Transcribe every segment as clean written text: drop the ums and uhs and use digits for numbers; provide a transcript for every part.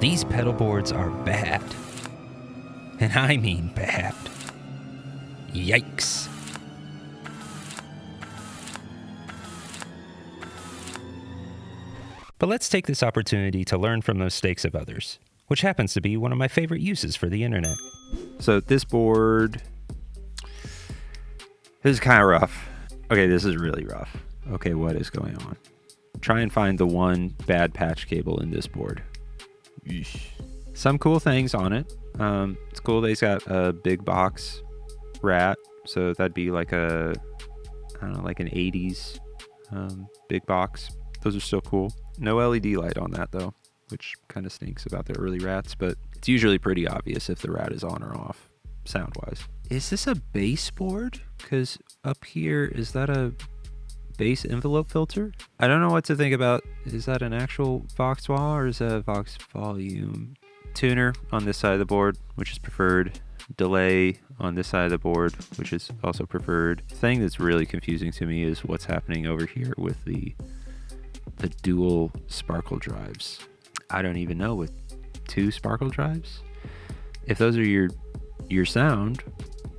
These pedal boards are bad. And I mean bad. Yikes. But let's take this opportunity to learn from the mistakes of others, which happens to be one of my favorite uses for the internet. So this board is kind of rough. Okay, this is really rough. Okay, what is going on? Try and find the one bad patch cable in this board. Eesh. Some cool things on it. It's cool that he's got a big box rat. So that'd be like a, I don't know, like an 80s big box. Those are still cool. No LED light on that though, which kind of stinks about the early rats, but it's usually pretty obvious if the rat is on or off, sound-wise. Is this a bass board? Because up here, is that a bass envelope filter? I don't know what to think about. Is that an actual Vox wah or is that a Vox volume? Tuner on this side of the board, which is preferred. Delay on this side of the board, which is also preferred. The thing that's really confusing to me is what's happening over here with the dual sparkle drives. I don't even know, with 2 sparkle drives? If those are your sound,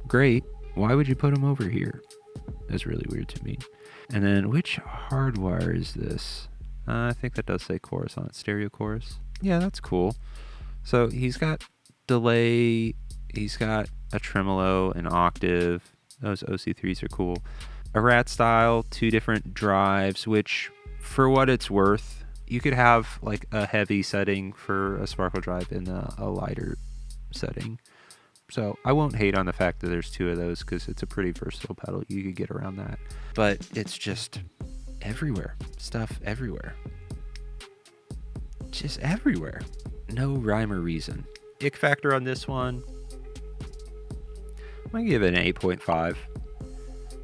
great. Why would you put them over here? That's really weird to me. And then which hardwire is this? I think that does say chorus on it. Stereo chorus. Yeah, that's cool. So he's got delay. He's got a tremolo, an octave. Those OC3s are cool. A rat style, 2 different drives, which for what it's worth, you could have like a heavy setting for a sparkle drive and a lighter setting. So I won't hate on the fact that there's 2 of those because it's a pretty versatile pedal. You could get around that. But it's just everywhere. Stuff everywhere. Just everywhere. No rhyme or reason. Ick factor on this one, I'm going to give it an 8.5.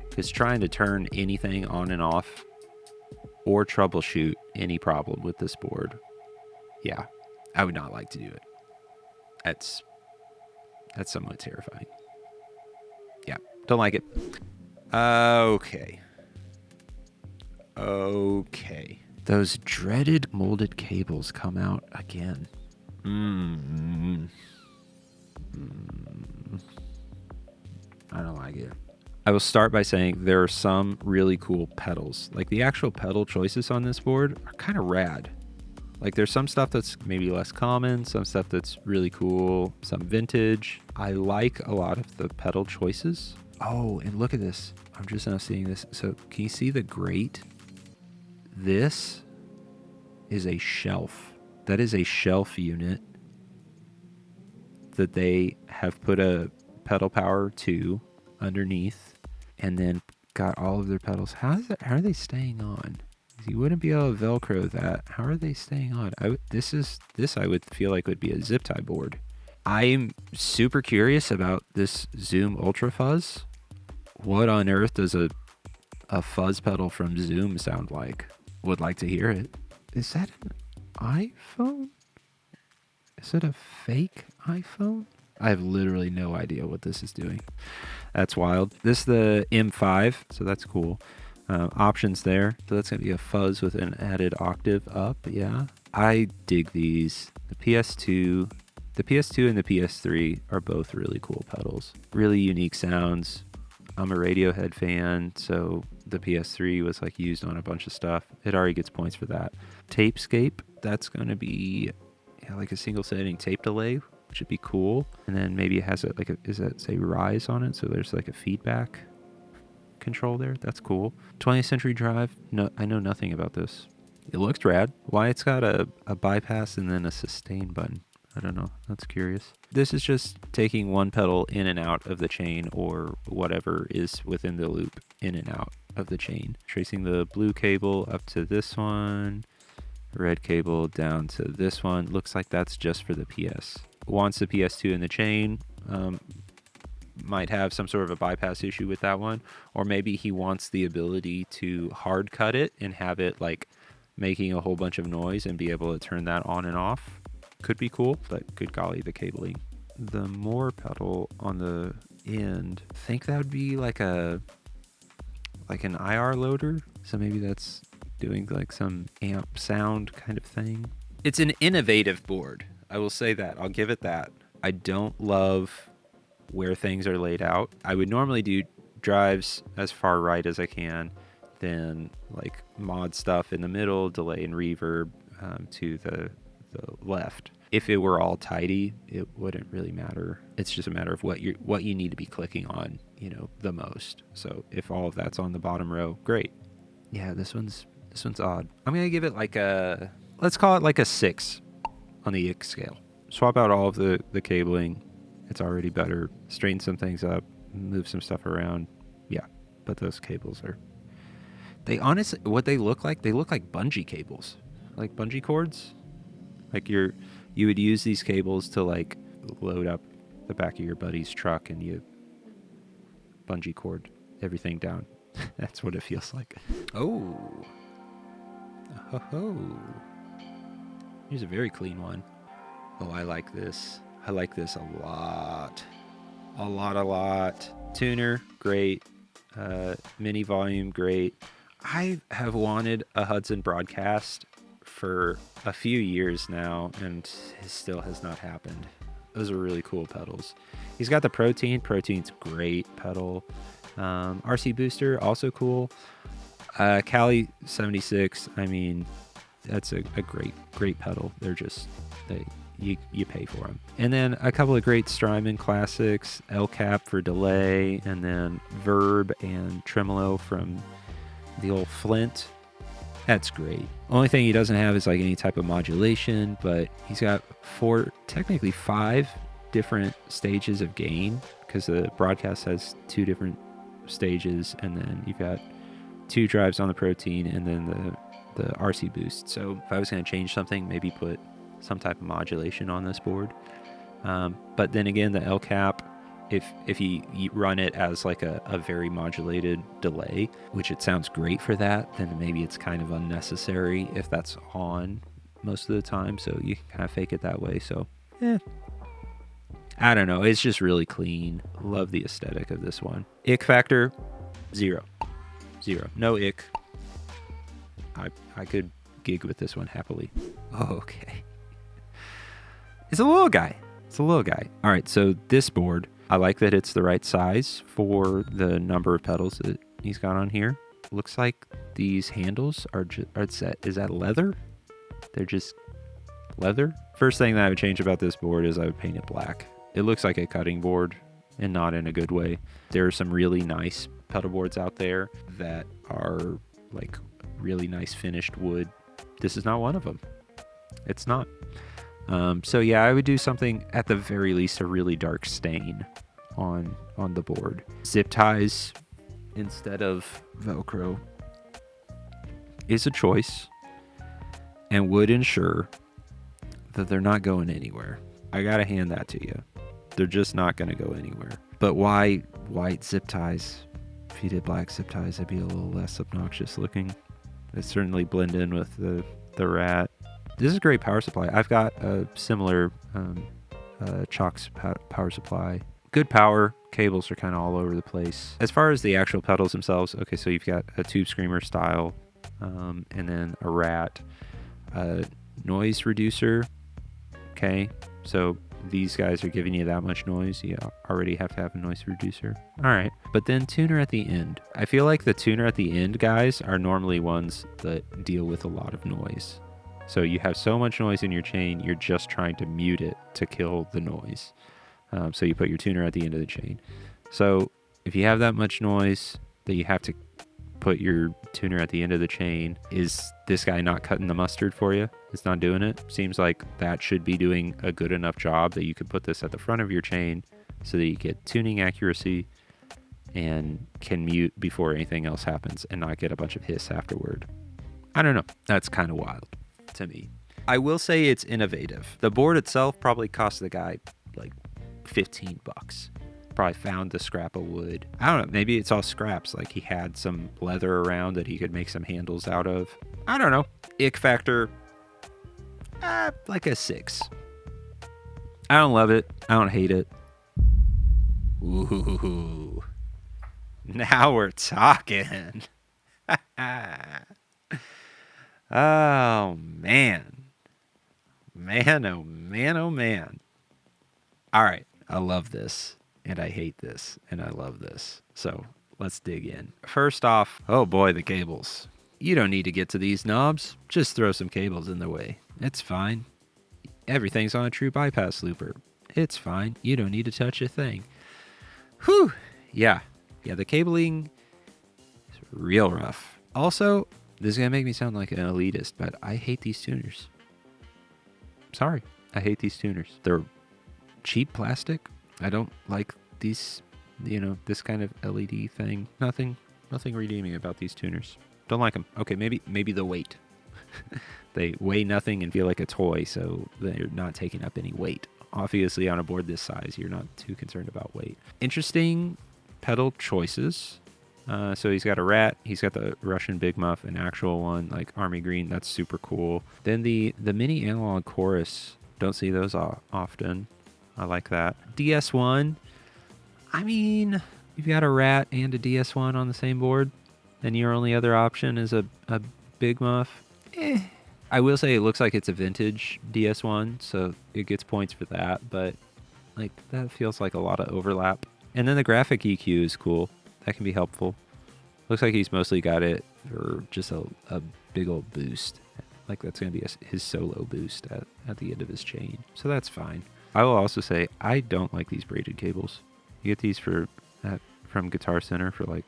Because trying to turn anything on and off or troubleshoot any problem with this board, yeah, I would not like to do it. That's somewhat terrifying. Yeah, don't like it. Okay. Those dreaded molded cables come out again. I don't like it. I will start by saying there are some really cool pedals. Like the actual pedal choices on this board are kind of rad. Like there's some stuff that's maybe less common, some stuff that's really cool, some vintage. I like a lot of the pedal choices. Oh, and look at this. I'm just now seeing this. So can you see the grate? This is a shelf. That is a shelf unit that they have put a pedal power to underneath and then got all of their pedals. How are they staying on? You wouldn't be able to Velcro that. How are they staying on? This I would feel like would be a zip tie board. I'm super curious about this Zoom Ultra Fuzz. What on earth does a fuzz pedal from Zoom sound like? Would like to hear it. Is that an iPhone? Is it a fake iPhone? I have literally no idea what this is doing. That's wild. This is the M5, so that's cool. Options there. So that's going to be a fuzz with an added octave up. Yeah. I dig these. The PS2 and the PS3 are both really cool pedals. Really unique sounds. I'm a Radiohead fan, so the PS3 was like used on a bunch of stuff. It already gets points for that. Tapescape, that's going to be like a single setting tape delay, which would be cool. And then maybe it has does that say rise on it? So there's like a feedback control there. That's cool. 20th Century Drive. No, I know nothing about this. It looks rad. Why it's got a bypass and then a sustain button, I don't know. That's curious. This is just taking one pedal in and out of the chain or whatever is within the loop in and out of the chain. Tracing the blue cable up to this one, red cable down to this one. Looks like that's just for the PS. Wants the PS2 in the chain. Might have some sort of a bypass issue with that one, or maybe he wants the ability to hard cut it and have it like making a whole bunch of noise and be able to turn that on and off. Could be cool, but good golly, the cabling. The more pedal on the end, I think that would be like an IR loader. So maybe that's doing like some amp sound kind of thing. It's an innovative board. I will say that. I'll give it that. I don't love where things are laid out. I would normally do drives as far right as I can, then like mod stuff in the middle, delay and reverb to the left. If it were all tidy, it wouldn't really matter. It's just a matter of what you need to be clicking on, the most. So if all of that's on the bottom row, great. Yeah, this one's odd. I'm gonna give it let's call it like a 6 on the ick scale. Swap out all of the cabling. It's already better. Straighten some things up, move some stuff around. Yeah, but those cables what they look like bungee cables, like bungee cords. Like you would use these cables to like load up the back of your buddy's truck and you bungee cord everything down. That's what it feels like. Oh. Here's a very clean one. Oh, I like this. I like this a lot. A lot. Tuner, great. Mini volume, great. I have wanted a Hudson broadcast for a few years now, and it still has not happened. Those are really cool pedals. He's got the Protein. Protein's great pedal. RC Booster, also cool. Cali 76, I mean, that's a great pedal. They're just, you pay for them. And then a couple of great Strymon classics, El Cap for delay, and then Verb and Tremolo from the old Flint. That's great. Only thing he doesn't have is like any type of modulation, but he's got technically 5 different stages of gain, because the broadcast has 2 different stages, and then you've got 2 drives on the Protein and then the RC Boost. So if I was going to change something, maybe put some type of modulation on this board. But then again, the El Cap, if you run it as like a very modulated delay, which it sounds great for that, then maybe it's kind of unnecessary if that's on most of the time. So you can kind of fake it that way. So, I don't know. It's just really clean. Love the aesthetic of this one. Ick factor, 0. No ick. I could gig with this one happily. Oh, okay. It's a little guy. All right, so this board, I like that it's the right size for the number of pedals that he's got on here. Looks like these handles are set. Is that leather? They're just leather. First thing that I would change about this board is I would paint it black. It looks like a cutting board and not in a good way. There are some really nice pedal boards out there that are like really nice finished wood. This is not one of them. It's not. So yeah, I would do something at the very least, a really dark stain on the board. Zip ties instead of Velcro is a choice and would ensure that they're not going anywhere. I gotta hand that to you. They're just not gonna go anywhere. But why white zip ties? If you did black zip ties, they'd be a little less obnoxious looking. They certainly blend in with the rat. This is a great power supply. I've got a similar Chalk's power supply. Good power. Cables are kind of all over the place. As far as the actual pedals themselves, okay, so you've got a Tube Screamer style, and then a rat, noise reducer. Okay, so these guys are giving you that much noise. You already have to have a noise reducer. All right, but then tuner at the end. I feel like the tuner at the end guys are normally ones that deal with a lot of noise. So you have so much noise in your chain, you're just trying to mute it to kill the noise. So you put your tuner at the end of the chain. So if you have that much noise that you have to put your tuner at the end of the chain, is this guy not cutting the mustard for you? It's not doing it. Seems like that should be doing a good enough job that you could put this at the front of your chain so that you get tuning accuracy and can mute before anything else happens and not get a bunch of hiss afterward. I don't know. That's kind of wild to me. I will say it's innovative. The board itself probably cost the guy like $15. Probably found the scrap of wood. I don't know. Maybe it's all scraps. Like he had some leather around that he could make some handles out of. I don't know. Ick factor, like a 6. I don't love it. I don't hate it. Ooh. Now we're talking. Oh, man. Oh, Man, oh man. All right. I love this, and I hate this, and I love this. So let's dig in. First off, oh boy, the cables. You don't need to get to these knobs. Just throw some cables in the way. It's fine. Everything's on a true bypass looper. It's fine. You don't need to touch a thing. Whew. Yeah. Yeah, the cabling is real rough. Also, this is going to make me sound like an elitist, but I hate these tuners. Sorry. I hate these tuners. They're cheap plastic. I don't like these, this kind of LED thing. Nothing redeeming about these tuners. Don't like them. Okay, maybe the weight. They weigh nothing and feel like a toy, so they're not taking up any weight. Obviously, on a board this size, you're not too concerned about weight. Interesting pedal choices. So he's got a Rat. He's got the Russian Big Muff, an actual one, like Army Green. That's super cool. Then the mini analog chorus. Don't see those often. I like that. DS1. I mean, you've got a Rat and a DS1 on the same board, and your only other option is a Big Muff. I will say it looks like it's a vintage DS1, so it gets points for that, but like that feels like a lot of overlap. And then the graphic EQ is cool. That can be helpful. Looks like he's mostly got it for just a big old boost. Like that's going to be his solo boost at the end of his chain. So that's fine. I will also say I don't like these braided cables. You get these from Guitar Center for like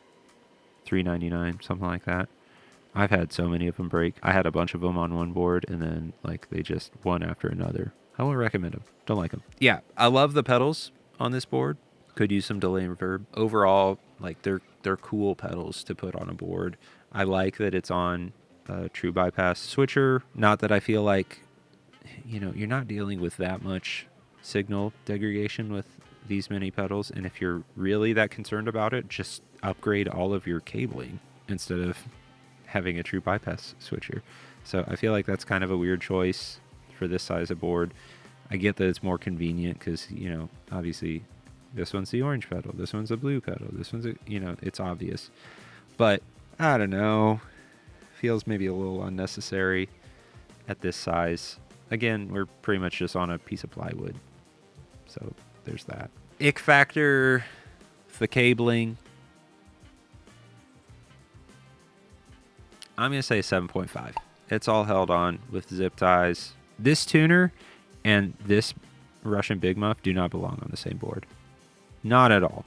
$3.99, something like that. I've had so many of them break. I had a bunch of them on one board, and then like they just one after another. I won't recommend them. Don't like them. Yeah, I love the pedals on this board. Could use some delay and reverb. Overall, like they're cool pedals to put on a board. I like that it's on a true bypass switcher. Not that I feel like, you're not dealing with that much signal degradation with these mini pedals. And if you're really that concerned about it, just upgrade all of your cabling instead of having a true bypass switcher. So I feel like that's kind of a weird choice for this size of board. I get that it's more convenient because, obviously this one's the orange pedal, this one's a blue pedal, this one's it's obvious. But I don't know. Feels maybe a little unnecessary at this size. Again, we're pretty much just on a piece of plywood. So there's that. Ick factor, the cabling. I'm going to say 7.5. It's all held on with zip ties. This tuner and this Russian Big Muff do not belong on the same board. Not at all.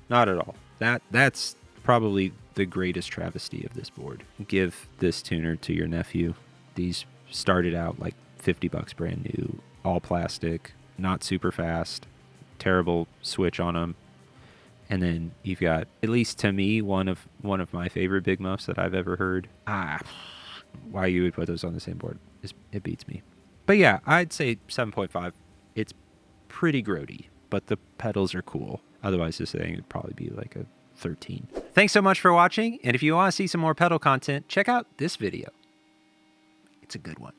Not at all. That's probably the greatest travesty of this board. Give this tuner to your nephew. These started out like $50 brand new, all plastic, not super fast, terrible switch on them. And then you've got, at least to me, one of my favorite Big Muffs that I've ever heard. Why you would put those on the same board, it beats me. But yeah, I'd say 7.5. It's pretty grody, but the pedals are cool. Otherwise, this thing would probably be like a 13. Thanks so much for watching. And if you want to see some more pedal content, check out this video. It's a good one.